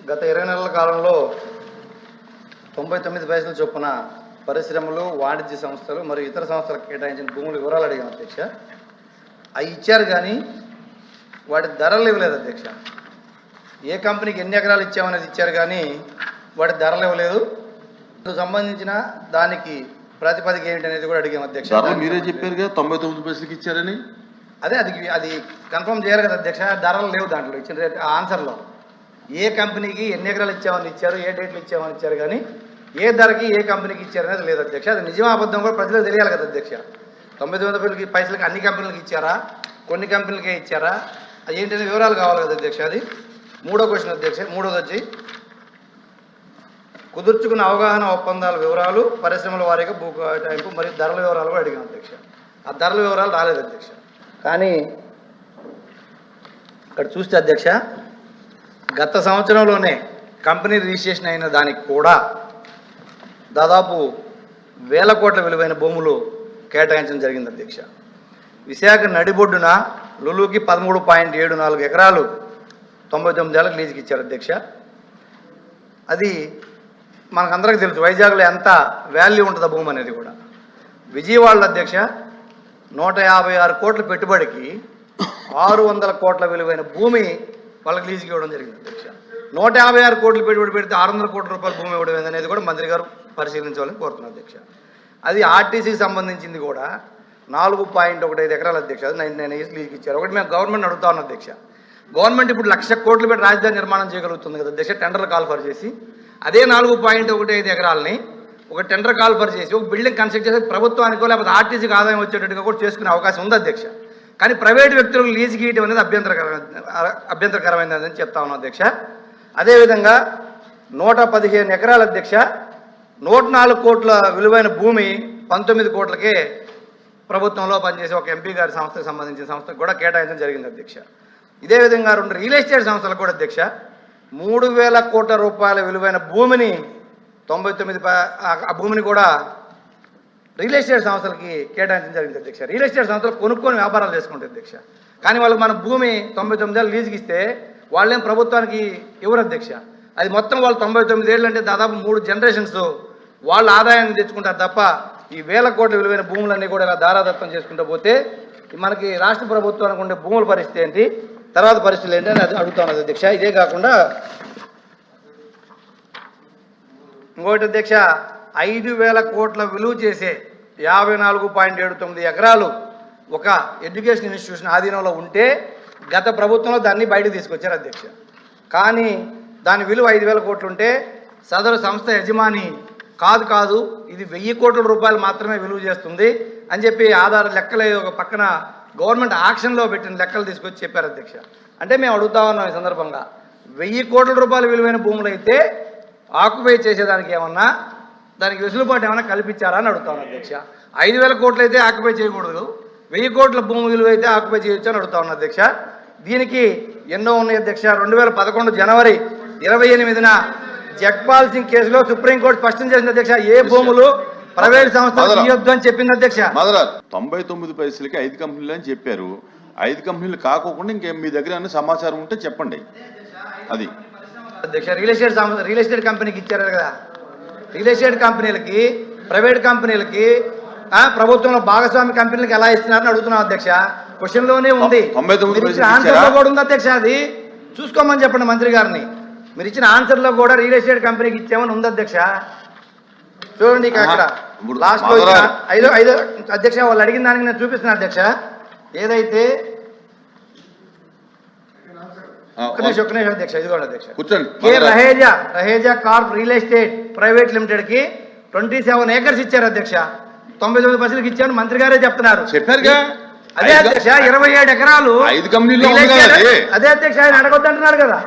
గత 20 నెలల కాలంలో 99 పైసల చొప్పున పరిశ్రమలు, వాణిజ్య సంస్థలు మరియు ఇతర సంస్థలకు కేటాయించిన భూముల వివరాలు అడిగాం అధ్యక్ష. అవి ఇచ్చారు కానీ వాటి ధరలు ఇవ్వలేదు అధ్యక్ష. ఏ కంపెనీకి ఎన్ని ఎకరాలు ఇచ్చామనేది ఇచ్చారు కానీ వాటి ధరలు ఇవ్వలేదు. సంబంధించిన దానికి ప్రాతిపదిక ఏంటి అనేది కూడా అడిగాం అధ్యక్ష. మీరే చెప్పారు కదా 99 పైసలకి ఇచ్చారని. అదే అది కన్ఫర్మ్ చేయాలి కదా అధ్యక్ష. ధరలు లేవు దాంట్లో ఇచ్చిన ఆన్సర్లో. ఏ కంపెనీకి ఎన్ని ఎకరాలు ఇచ్చామని ఇచ్చారు, ఏ డేట్లు ఇచ్చామని ఇచ్చారు కానీ ఏ ధరకి ఏ కంపెనీకి ఇచ్చారు అనేది లేదు అధ్యక్ష. అది నిజం అబద్ధం కూడా ప్రజలకు తెలియాలి కదా అధ్యక్ష. 99 పైసలకి అన్ని కంపెనీలకు ఇచ్చారా, కొన్ని కంపెనీలకే ఇచ్చారా, అది ఏంటనే వివరాలు కావాలి కదా అధ్యక్ష. అది మూడో క్వశ్చన్ అధ్యక్ష. మూడోది వచ్చి కుదుర్చుకున్న అవగాహన ఒప్పందాల వివరాలు, పరిశ్రమల వారీగా భూ కేటాయింపు మరియు ధరల వివరాలు కూడా అడిగాం అధ్యక్ష. ఆ ధరల వివరాలు రాలేదు అధ్యక్ష. కానీ ఇక్కడ చూస్తే అధ్యక్ష, గత సంవత్సరంలోనే కంపెనీ రిజిస్ట్రేషన్ అయిన దానికి కూడా దాదాపు 1000 కోట్ల విలువైన భూములు కేటాయించడం జరిగింది అధ్యక్ష. విశాఖ నడిబొడ్డున లులుకి 13.74 ఎకరాలు 99 ఏళ్ళకి లీజుకి ఇచ్చారు అధ్యక్ష. అది మనకందరికీ తెలుసు వైజాగ్లో ఎంత వాల్యూ ఉంటుందో భూమి అనేది కూడా. విజయవాడలో అధ్యక్ష 156 కోట్ల పెట్టుబడికి 600 కోట్ల విలువైన భూమి వాళ్ళకి లీజుకి ఇవ్వడం జరిగింది అధ్యక్ష. 156 కోట్లు పెట్టుబడి పెడితే 600 కోట్ల రూపాయల భూమి ఇవ్వడం అనేది కూడా మంత్రి గారు పరిశీలించాలని కోరుతున్నారు అధ్యక్ష. అది ఆర్టీసీకి సంబంధించింది కూడా 4.15 ఎకరాల అధ్యక్ష. అది 99 ఇయర్స్ లీజుకి ఇచ్చారు. ఒకటి మేము గవర్నమెంట్ అడుగుతా ఉన్నాం అధ్యక్ష. గవర్నమెంట్ ఇప్పుడు 1,00,000 కోట్లు పెట్టి రాజధాని నిర్మాణం చేయగలుగుతుంది కదా అధ్యక్ష, టెండర్ కాల్ఫర్ చేసి. అదే 4.15 ఎకరాలని ఒక టెండర్ కాల్ఫర్ చేసి ఒక బిల్డింగ్ కన్స్ట్రక్ట్ చేసి ప్రభుత్వానికో లేకపోతే ఆర్టీసీకి ఆదాయం వచ్చేటట్టుగా కూడా చేసుకునే అవకాశం ఉంది అధ్యక్ష. కానీ ప్రైవేటు వ్యక్తులకు లీజుకి ఇవ్వడం అనేది అభ్యంతరకరమైనదని చెప్తా ఉన్నాం అధ్యక్ష. అదేవిధంగా 115 ఎకరాల అధ్యక్ష 104 కోట్ల విలువైన భూమి 19 కోట్లకే ప్రభుత్వంలో పనిచేసే ఒక ఎంపీ గారి సంస్థకు సంబంధించిన సంస్థకు కూడా కేటాయించడం జరిగింది అధ్యక్ష. ఇదే విధంగా 2 రియల్ ఎస్టేట్ సంస్థలకు కూడా అధ్యక్ష 3000 కోట్ల రూపాయల విలువైన భూమిని 99 ఆ భూమిని కూడా రియల్ ఎస్టేట్ సంస్థలకి కేటాయించడం జరిగింది అధ్యక్ష. రియల్ ఎస్టేట్ సంస్థలు కొనుక్కొని వ్యాపారాలు చేసుకుంటారు అధ్యక్ష. కానీ వాళ్ళకి మన భూమి 99 ఏళ్ళు లీజుకి ఇస్తే వాళ్ళేం ప్రభుత్వానికి ఇవ్వరు అధ్యక్ష. అది మొత్తం వాళ్ళు 99 ఏళ్ళు అంటే దాదాపు 3 జనరేషన్స్ వాళ్ళ ఆదాయాన్ని తెచ్చుకుంటారు తప్ప ఈ 1000 కోట్ల విలువైన భూములన్నీ కూడా ఇలా దారాదత్తం చేసుకుంటూ పోతే మనకి రాష్ట్ర ప్రభుత్వానికి ఉండే భూముల పరిస్థితి ఏంటి, తర్వాత పరిస్థితులు ఏంటి అని అది అడుగుతా ఉన్నది అధ్యక్ష. ఇదే కాకుండా ఇంకోటి అధ్యక్ష 5000 కోట్ల విలువ చేసే 54.79 ఎకరాలు ఒక ఎడ్యుకేషన్ ఇన్స్టిట్యూషన్ ఆధీనంలో ఉంటే గత ప్రభుత్వంలో దాన్ని బయటకు తీసుకొచ్చారు అధ్యక్ష. కానీ దాని విలువ 5000 కోట్లు ఉంటే సదరు సంస్థ యజమాని కాదు ఇది 1000 కోట్ల రూపాయలు మాత్రమే విలువ చేస్తుంది అని చెప్పి ఆధార లెక్కలు ఒక పక్కన గవర్నమెంట్ ఆక్షన్లో పెట్టిన లెక్కలు తీసుకొచ్చి చెప్పారు అధ్యక్ష. అంటే మేము అడుగుతా ఉన్నాం ఈ సందర్భంగా 1000 కోట్ల రూపాయల విలువైన భూములు అయితే ఆక్యుపై చేసేదానికి ఏమన్నా దానికి వెసులుబాటు ఏమైనా కల్పించారా అని అడుగుతాను అధ్యక్ష. 5000 కోట్లు అయితే ఆక్యుపై చేయకూడదు, 1000 కోట్ల భూమి విలువ అయితే ఆక్యుపై చేయొచ్చు అని అడుగుతా ఉన్నా అధ్యక్ష. దీనికి ఎన్నో ఉన్నాయి అధ్యక్ష. 2011 జనవరి 28న జగ్పాల్ సింగ్ కేసులో సుప్రీంకోర్టు స్పష్టం చేసింది అధ్యక్ష, ఏ భూములు ప్రైవేట్ సంస్థలు ఇవ్వద్దు అని చెప్పింది అధ్యక్ష. 99 పైసలకి 5 కంపెనీలు అని చెప్పారు. 5 కంపెనీలు కాకుండా ఇంకేం మీ దగ్గర ఏమైనా సమాచారం ఉంటే చెప్పండి. అది అధ్యక్ష రియల్ ఎస్టేట్ కంపెనీకి ఇచ్చారు కదా. రియల్ ఎస్టేట్ కంపెనీలకి, ప్రైవేట్ కంపెనీలకి, ప్రభుత్వంలో భాగస్వామి కంపెనీలకు ఎలా ఇస్తున్నారని అడుగుతున్నాం అధ్యక్ష. క్వశ్చన్లోనే ఉంది, ఆన్సర్లో కూడా ఉంది అధ్యక్ష. అది చూసుకోమని చెప్పండి మంత్రి గారిని. మీరు ఇచ్చిన ఆన్సర్లో కూడా రియల్ ఎస్టేట్ కంపెనీకి ఇచ్చామని ఉంది అధ్యక్ష. చూడండి అక్కడ లాస్ట్ లో 5 అధ్యక్ష వాళ్ళు అడిగిన దానికి నేను చూపిస్తున్నా అధ్యక్ష. ఏదైతే ఒక్క నిమిషం అధ్యక్ష, ఇదిగోండి అధ్యక్ష. K Raheja corp real estate private limited కి 27 ఏకర్స్ ఇచ్చారు అధ్యక్ష. 99 పైసలకి ఇచ్చామని మంత్రి గారే చెప్తున్నారు. చెప్పారుగా. అదే అధ్యక్ష 27 ఎకరాలు. అదే అధ్యక్ష ఆయన అడగొద్దంటున్నారు కదా.